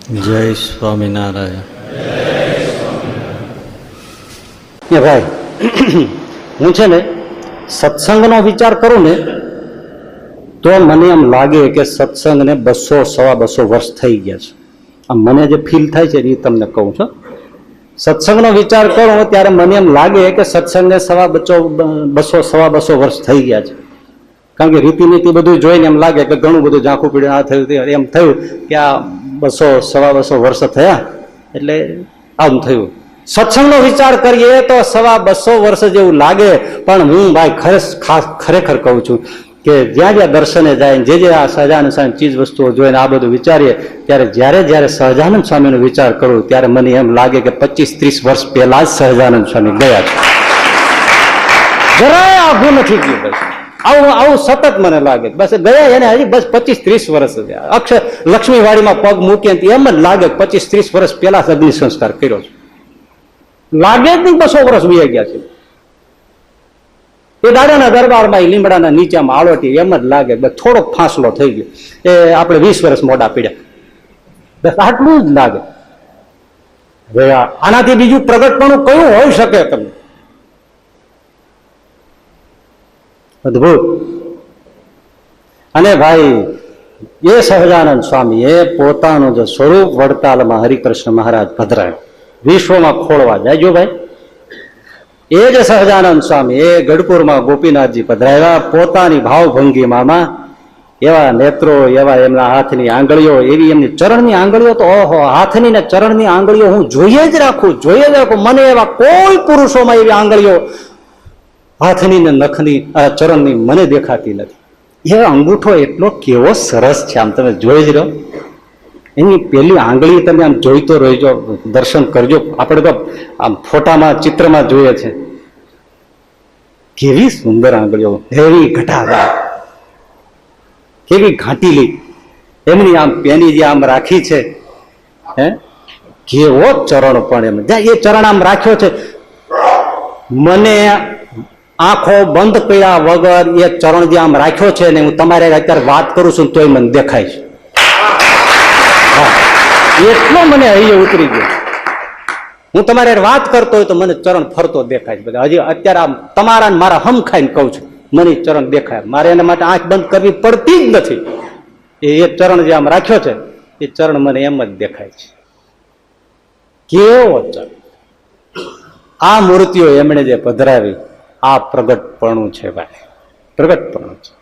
જય સ્વામિનારાયણ. એ ભાઈ, હું છે ને સત્સંગનો વિચાર કરું ને તો મને એમ લાગે કે સત્સંગને 200-250 વર્ષ થઈ ગયા છે. આમ મને જે ફીલ થાય છે એ તમને કહું છું. સત્સંગનો વિચાર કરું ત્યારે મને એમ લાગે કે સત્સંગને 200-250 વર્ષ થઈ ગયા છે. કારણ કે રીતિનીતિ બધું જોઈને એમ લાગે કે ઘણું બધું ઝાંખું પીડ્યું, આ થયું, એમ થયું કે આ 200-250 વર્ષ થયા એટલે આમ થયું. સત્સંગનો વિચાર કરીએ તો 250 વર્ષ જેવું લાગે, પણ હું ભાઈ ખરેખર કહું છું કે જ્યાં જ્યાં દર્શને જાય, જે આ સહજાનંદ સ્વામી ચીજ વસ્તુઓ જોઈને આ બધું વિચારીએ ત્યારે જ્યારે સહજાનંદ સ્વામીનો વિચાર કરું ત્યારે મને એમ લાગે કે 25-30 વર્ષ પહેલા જ સહજાનંદ સ્વામી ગયા છે. જરાય આઘું નથી ગયું. બસ આવું સતત મને લાગે. બસ ગયા એને હજી બસ 25-30 વર્ષ અક્ષર લક્ષ્મીવાડીમાં પગ મૂકીએ એમ જ લાગે 25-30 વર્ષ પહેલા અગ્નિ સંસ્કાર કર્યો છે. લાગે જ નહીં 200 વર્ષ વી ગયા છે. એ દાદાના દરબારમાં લીમડાના નીચામાં આળોટી એમ જ લાગે થોડોક ફાંસલો થઈ ગયો. એ આપણે 20 વર્ષ મોડા પીડ્યા, બસ આટલું જ લાગે. હવે આનાથી બીજું પ્રગટપણું કયું હોઈ શકે? તમને અદભુત. અને ભાઈ એ સહજાનંદ સ્વામી એ પોતાનું જે સ્વરૂપ વડતાલમાં હરિકૃષ્ણ મહારાજ પધરાય વિશ્વમાં ખોળવા જાય. ભાઈ એ જ સહજાનંદ સ્વામી એ ગઢપુરમાં ગોપીનાથજી પધરાવ્યા પોતાની ભાવભંગીમાં એવા નેત્રો, એવા એમના હાથની આંગળીઓ, એવી એમની ચરણની આંગળીઓ તો ઓહો, હાથની ને ચરણની આંગળીઓ હું જોઈએ જ રાખું. મને એવા કોઈ પુરુષોમાં એવી આંગળીઓ હાથની ને નખની ચરણની મને દેખાતી નથી. એ અંગૂઠો એટલો કેવો સરસ છે, આમ તમે જોઈ જ રહ્યો. એની પેલી આંગળી તમે આમ જોઈતો રહેજો, દર્શન કરજો. આપણે તો આમ ફોટામાં ચિત્રમાં જોઈએ છે, કેવી સુંદર આંગળીઓ, એવી ઘટાદાર, કેવી ઘાટીલી એમની આમ પેની જે આમ રાખી છે. હે કેવો ચરણ પણ એમ એ ચરણ આમ રાખ્યો છે. મને આંખો બંધ કર્યા વગર એ ચરણ જે આમ રાખ્યો છે ને હું તમારે અત્યારે વાત કરું છું તોય મને દેખાય છે. એટલો મને અહીંયા ઉતરી ગયો. હું તમારે વાત કરતો હોય તો મને ચરણ ફરતો દેખાય છે. હજી અત્યારે આમ તમારા મારા હમ ખાઈને કહું છું, મને ચરણ દેખાય. મારે એના માટે આંખ બંધ કરવી પડતી જ નથી. એ ચરણ જે આમ રાખ્યો છે એ ચરણ મને એમ જ દેખાય છે. કેવો ચરણ! આ મૂર્તિઓ એમણે જે પધરાવી આ પ્રગટપણું છે ભાઈ, પ્રગટપણું છે.